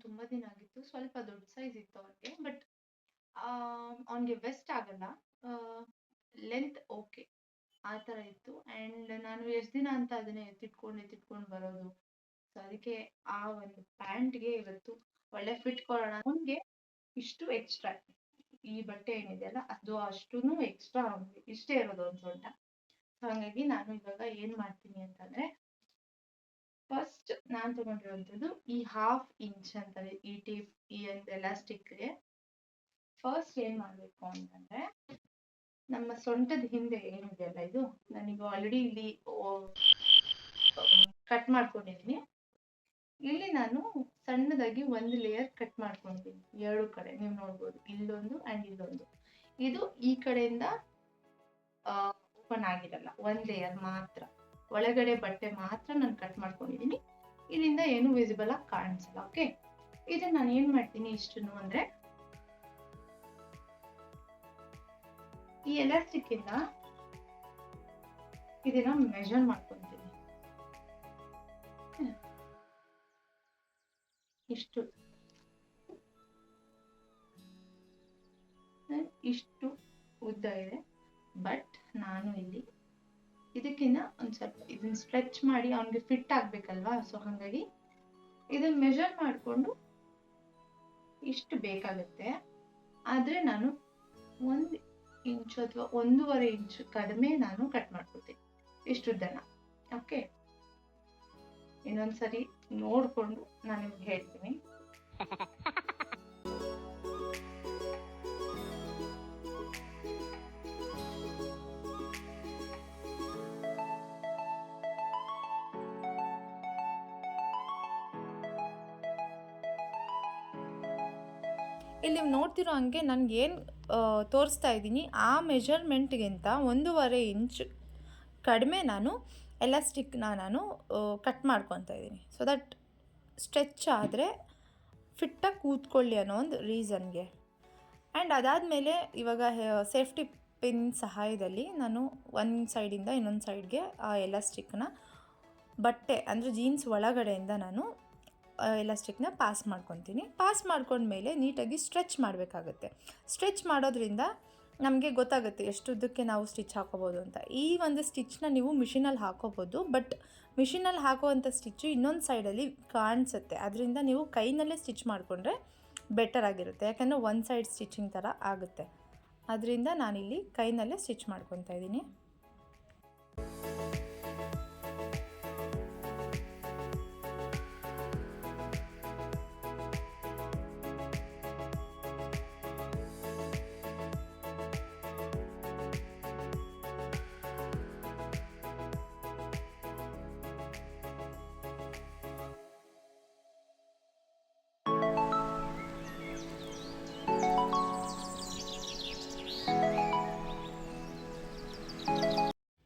ತುಂಬಾ ದಿನ ಆಗಿತ್ತು. ಸ್ವಲ್ಪ ದೊಡ್ಡ ಸೈಜ್ ಇತ್ತು ಅವ್ನಿಗೆ. ಬಟ್ ಅವ್ನಿಗೆ ವೆಸ್ಟ್ ಆಗಲ್ಲ. Length okay. ಆ ಥರ ಇತ್ತು. ಆ್ಯಂಡ್ ನಾನು ಎಷ್ಟು ದಿನ ಅಂತ ಅದನ್ನೇ ಎತ್ತಿಟ್ಕೊಂಡು ಬರೋದು. ಸೊ ಅದಕ್ಕೆ ಆ ಒಂದು ಪ್ಯಾಂಟ್ಗೆ ಇವತ್ತು ಒಳ್ಳೆ ಫಿಟ್ ಕೊಡೋಣ. ಅವ್ನಿಗೆ ಇಷ್ಟು ಎಕ್ಸ್ಟ್ರಾ ಈ ಬಟ್ಟೆ ಏನಿದೆಯಲ್ಲ ಅದು ಅಷ್ಟೂನು ಎಕ್ಸ್ಟ್ರಾ ಅವ್ನಿಗೆ ಇಷ್ಟೇ ಇರೋದು ಒಂದು ಸೊಂಟ. ಸೊ ಹಾಗಾಗಿ ನಾನು ಇವಾಗ ಏನ್ ಮಾಡ್ತೀನಿ ಅಂತಂದ್ರೆ, ಫಸ್ಟ್ ನಾನು ತಗೊಂಡಿರುವಂಥದ್ದು ಈ 1/2 ಇಂಚ್ ಅಂತಾರೆ ಈ ಒಂದು ಎಲಾಸ್ಟಿಕ್ಗೆ. ಫಸ್ಟ್ ಏನ್ ಮಾಡ್ಬೇಕು ಅಂತಂದ್ರೆ, ನಮ್ಮ ಸೊಂಟದ ಹಿಂದೆ ಏನಿದೆಯಲ್ಲ ಇದು, ನಾನೀಗ ಆಲ್ರೆಡಿ ಇಲ್ಲಿ ಕಟ್ ಮಾಡ್ಕೊಂಡಿದ್ದೀನಿ. ಇಲ್ಲಿ ನಾನು ಸಣ್ಣದಾಗಿ ಒಂದು ಲೇಯರ್ ಕಟ್ ಮಾಡ್ಕೊಂಡಿದ್ದೀನಿ ಎರಡು ಕಡೆ. ನೀವು ನೋಡ್ಬೋದು, ಇಲ್ಲೊಂದು ಅಂಡ್ ಇಲ್ಲೊಂದು. ಇದು ಈ ಕಡೆಯಿಂದ ಓಪನ್ ಆಗಿರಲ್ಲ, ಒಂದ್ ಲೇಯರ್ ಮಾತ್ರ, ಒಳಗಡೆ ಬಟ್ಟೆ ಮಾತ್ರ ನಾನು ಕಟ್ ಮಾಡ್ಕೊಂಡಿದ್ದೀನಿ. ಇಲ್ಲಿಂದ ಏನು ವಿಸಿಬಲ್ ಆಗಿ ಕಾಣಿಸಲ್ಲ. ಓಕೆ, ಇದನ್ನ ನಾನು ಏನ್ ಮಾಡ್ತೀನಿ ಇಷ್ಟನ್ನು ಅಂದ್ರೆ, ಈ ಎಲಾಸ್ಟಿಕ್ ಇಂದ ಇದನ್ನ ಮೆಜರ್ ಮಾಡ್ಕೊಂತೀನಿ. ಇಷ್ಟು ಉದ್ದ ಇದೆ. ಬಟ್ ನಾನು ಇಲ್ಲಿ ಇದಕ್ಕಿಂತ ಒಂದ್ ಸ್ವಲ್ಪ ಇದನ್ನ ಸ್ಟ್ರೆಚ್ ಮಾಡಿ ಅವ್ನಿಗೆ ಫಿಟ್ ಆಗ್ಬೇಕಲ್ವಾ. ಸೊ ಹಾಗಾಗಿ ಇದನ್ನ ಮೆಜರ್ ಮಾಡ್ಕೊಂಡು ಇಷ್ಟು ಬೇಕಾಗುತ್ತೆ. ಆದ್ರೆ ನಾನು 1 ಇಂಚು ಅಥವಾ 1.5 ಇಂಚು ಕಡಿಮೆ ನಾನು ಕಟ್ ಮಾಡ್ಕೊತೀನಿ ಇಷ್ಟುದ್ದನ್ನ. ಓಕೆ, ಇನ್ನೊಂದ್ಸರಿ ನೋಡ್ಕೊಂಡು ನಾನು ನಿಮ್ಗೆ ಹೇಳ್ತೀನಿ. ಇಲ್ಲಿ ನೀವು ನೋಡ್ತಿರೋ ಹಂಗೆ ನನಗೇನು ತೋರಿಸ್ತಾ ಇದ್ದೀನಿ ಆ ಮೆಜರ್ಮೆಂಟ್ಗಿಂತ 1.5 ಇಂಚ್ ಕಡಿಮೆ ನಾನು ಎಲಾಸ್ಟಿಕ್ನ ನಾನು ಕಟ್ ಮಾಡ್ಕೊತಾ ಇದ್ದೀನಿ. ಸೊ ದಟ್ ಸ್ಟ್ರೆಚ್ ಆದರೆ ಫಿಟ್ಟಾಗಿ ಕೂತ್ಕೊಳ್ಳಿ ಅನ್ನೋ ಒಂದು ರೀಸನ್ಗೆ. ಆ್ಯಂಡ್ ಅದಾದಮೇಲೆ ಇವಾಗ ಸೇಫ್ಟಿ ಪಿನ್ ಸಹಾಯದಲ್ಲಿ ನಾನು ಒಂದು ಸೈಡಿಂದ ಇನ್ನೊಂದು ಸೈಡ್ಗೆ ಆ ಎಲಾಸ್ಟಿಕ್ನ ಬಟ್ಟೆ ಅಂದರೆ ಜೀನ್ಸ್ ಒಳಗಡೆಯಿಂದ ನಾನು ಎಲಾಸ್ಟಿಕ್ನ ಪಾಸ್ ಮಾಡ್ಕೊತೀನಿ. ಪಾಸ್ ಮಾಡ್ಕೊಂಡ್ಮೇಲೆ ನೀಟಾಗಿ ಸ್ಟ್ರೆಚ್ ಮಾಡಬೇಕಾಗುತ್ತೆ. ಸ್ಟ್ರೆಚ್ ಮಾಡೋದ್ರಿಂದ ನಮಗೆ ಗೊತ್ತಾಗುತ್ತೆ ಎಷ್ಟು ಉದ್ದಕ್ಕೆ ನಾವು ಸ್ಟಿಚ್ ಹಾಕೋಬೋದು ಅಂತ. ಈ ಒಂದು ಸ್ಟಿಚ್ನ ನೀವು ಮಿಷಿನಲ್ಲಿ ಹಾಕೋಬೋದು, ಬಟ್ ಮಿಷಿನಲ್ಲಿ ಹಾಕೋವಂಥ ಸ್ಟಿಚ್ಚು ಇನ್ನೊಂದು ಸೈಡಲ್ಲಿ ಕಾಣಿಸುತ್ತೆ. ಅದರಿಂದ ನೀವು ಕೈನಲ್ಲೇ ಸ್ಟಿಚ್ ಮಾಡಿಕೊಂಡ್ರೆ ಬೆಟರ್ ಆಗಿರುತ್ತೆ. ಯಾಕಂದರೆ ಒಂದು ಸೈಡ್ ಸ್ಟಿಚಿಂಗ್ ಥರ ಆಗುತ್ತೆ. ಅದರಿಂದ ನಾನಿಲ್ಲಿ ಕೈನಲ್ಲೇ ಸ್ಟಿಚ್ ಮಾಡ್ಕೊತಾ ಇದ್ದೀನಿ.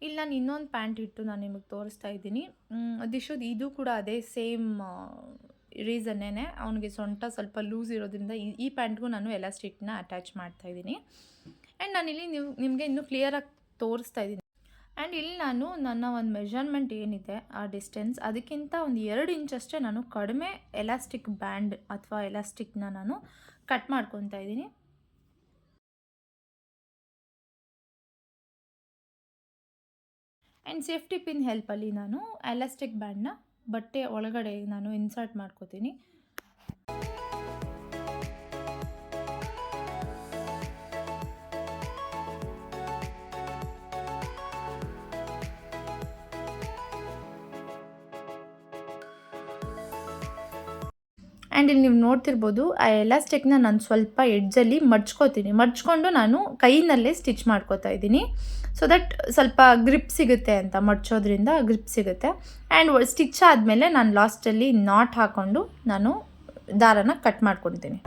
ಇಲ್ಲಿ ನಾನು ಇನ್ನೊಂದು ಪ್ಯಾಂಟ್ ಇಟ್ಟು ನಾನು ನಿಮಗೆ ತೋರಿಸ್ತಾ ಇದ್ದೀನಿ. ಇದು ಕೂಡ ಅದೇ ಸೇಮ್ ರೀಸನ್ನೇ. ಅವನಿಗೆ ಸೊಂಟ ಸ್ವಲ್ಪ ಲೂಸ್ ಇರೋದ್ರಿಂದ ಈ ಪ್ಯಾಂಟ್ಗೂ ನಾನು ಎಲಾಸ್ಟಿಕ್ನ ಅಟ್ಯಾಚ್ ಮಾಡ್ತಾ ಇದ್ದೀನಿ. ಆ್ಯಂಡ್ ನಾನಿಲ್ಲಿ ನಿಮಗೆ ಇನ್ನೂ ಕ್ಲಿಯರಾಗಿ ತೋರಿಸ್ತಾ ಇದ್ದೀನಿ. ಆ್ಯಂಡ್ ಇಲ್ಲಿ ನಾನು ನನ್ನ ಒಂದು ಮೆಜರ್ಮೆಂಟ್ ಏನಿದೆ ಆ ಡಿಸ್ಟೆನ್ಸ್ ಅದಕ್ಕಿಂತ ಒಂದು 2 ಇಂಚಷ್ಟೇ ನಾನು ಕಡಿಮೆ ಎಲಾಸ್ಟಿಕ್ ಬ್ಯಾಂಡ್ ಅಥವಾ ಎಲಾಸ್ಟಿಕ್ನ ನಾನು ಕಟ್ ಮಾಡ್ಕೊತಾ ಇದ್ದೀನಿ. ಆ್ಯಂಡ್ ಸೇಫ್ಟಿ ಪಿನ್ ಹೆಲ್ಪಲ್ಲಿ ನಾನು ಎಲಾಸ್ಟಿಕ್ ಬ್ಯಾಂಡ್ನ ಬಟ್ಟೆ ಒಳಗಡೆ ನಾನು ಇನ್ಸರ್ಟ್ ಮಾಡ್ಕೋತೀನಿ. ಆ್ಯಂಡ್ ಇಲ್ಲಿ ನೀವು ನೋಡ್ತಿರ್ಬೋದು ಆ ಎಲಾಸ್ಟಿಕ್ನ ನಾನು ಸ್ವಲ್ಪ ಎಡ್ಜಲ್ಲಿ ಮಡ್ಚ್ಕೊಂಡು ನಾನು ಕೈನಲ್ಲೇ ಸ್ಟಿಚ್ ಮಾಡ್ಕೋತಾ ಇದ್ದೀನಿ. ಸೊ ದಟ್ ಸ್ವಲ್ಪ ಗ್ರಿಪ್ ಸಿಗುತ್ತೆ ಅಂತ, ಮಡ್ಚೋದ್ರಿಂದ ಗ್ರಿಪ್ ಸಿಗುತ್ತೆ. ಆ್ಯಂಡ್ ಸ್ಟಿಚ್ ಆದಮೇಲೆ ನಾನು ಲಾಸ್ಟಲ್ಲಿ ನಾಟ್ ಹಾಕ್ಕೊಂಡು ನಾನು ದಾರನ ಕಟ್ ಮಾಡ್ಕೊತೀನಿ.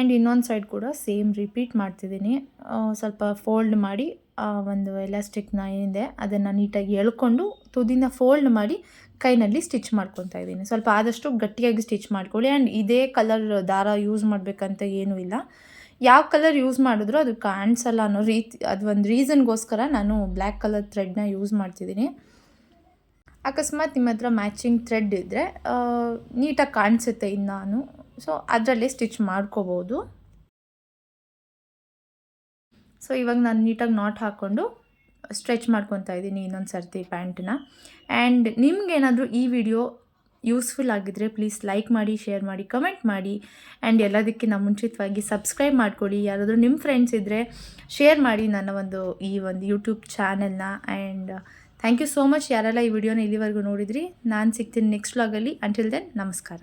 ಆ್ಯಂಡ್ ಇನ್ನೊಂದು ಸೈಡ್ ಕೂಡ ಸೇಮ್ ರಿಪೀಟ್ ಮಾಡ್ತಿದ್ದೀನಿ. ಸ್ವಲ್ಪ ಫೋಲ್ಡ್ ಮಾಡಿ ಒಂದು ಎಲಾಸ್ಟಿಕ್ನ ಏನಿದೆ ಅದನ್ನು ನೀಟಾಗಿ ಎಳ್ಕೊಂಡು ತುದಿನ ಫೋಲ್ಡ್ ಮಾಡಿ ಕೈನಲ್ಲಿ ಸ್ಟಿಚ್ ಮಾಡ್ಕೊತಾ ಇದ್ದೀನಿ. ಸ್ವಲ್ಪ ಆದಷ್ಟು ಗಟ್ಟಿಯಾಗಿ ಸ್ಟಿಚ್ ಮಾಡ್ಕೊಳ್ಳಿ. ಆ್ಯಂಡ್ ಇದೇ ಕಲರ್ ದಾರ ಯೂಸ್ ಮಾಡಬೇಕಂತ ಏನೂ ಇಲ್ಲ. ಯಾವ ಕಲರ್ ಯೂಸ್ ಮಾಡಿದ್ರೂ ಅದು ಕಾಣಿಸಲ್ಲ ಅನ್ನೋ ರೀತಿ ಅದು ಒಂದು ರೀಸನ್ಗೋಸ್ಕರ ನಾನು ಬ್ಲ್ಯಾಕ್ ಕಲರ್ ಥ್ರೆಡ್ನ ಯೂಸ್ ಮಾಡ್ತಿದ್ದೀನಿ. ಅಕಸ್ಮಾತ್ ನಿಮ್ಮ ಹತ್ರ ಮ್ಯಾಚಿಂಗ್ ಥ್ರೆಡ್ ಇದ್ದರೆ ನೀಟಾಗಿ ಕಾಣಿಸುತ್ತೆ ಇನ್ನಾನು. ಸೊ ಅದರಲ್ಲೇ ಸ್ಟಿಚ್ ಮಾಡ್ಕೋಬೋದು. ಸೊ ಇವಾಗ ನಾನು ನೀಟಾಗಿ ನಾಟ್ ಹಾಕ್ಕೊಂಡು ಸ್ಟ್ರೆಚ್ ಮಾಡ್ಕೊತಾ ಇದ್ದೀನಿ ಇನ್ನೊಂದು ಸರ್ತಿ ಪ್ಯಾಂಟನ್ನ. ಆ್ಯಂಡ್ ನಿಮ್ಗೇನಾದರೂ ಈ ವಿಡಿಯೋ ಯೂಸ್ಫುಲ್ ಆಗಿದ್ದರೆ ಪ್ಲೀಸ್ ಲೈಕ್ ಮಾಡಿ, ಶೇರ್ ಮಾಡಿ, ಕಮೆಂಟ್ ಮಾಡಿ. ಆ್ಯಂಡ್ ಎಲ್ಲದಕ್ಕಿಂತ ಮುಂಚಿತವಾಗಿ ಸಬ್ಸ್ಕ್ರೈಬ್ ಮಾಡ್ಕೊಳ್ಳಿ. ಯಾರಾದರೂ ನಿಮ್ಮ ಫ್ರೆಂಡ್ಸ್ ಇದ್ದರೆ ಶೇರ್ ಮಾಡಿ ನನ್ನ ಈ ಒಂದು ಯೂಟ್ಯೂಬ್ ಚಾನಲ್ನ. And thank you so much ಯಾರೆಲ್ಲ ಈ ವಿಡಿಯೋನ ಇಲ್ಲಿವರೆಗೂ ನೋಡಿದ್ರಿ. ನಾನು ಸಿಗ್ತೀನಿ ನೆಕ್ಸ್ಟ್ ವ್ಲಾಗಲ್ಲಿ. ಅಂಟಿಲ್ ದೆನ್ ನಮಸ್ಕಾರ.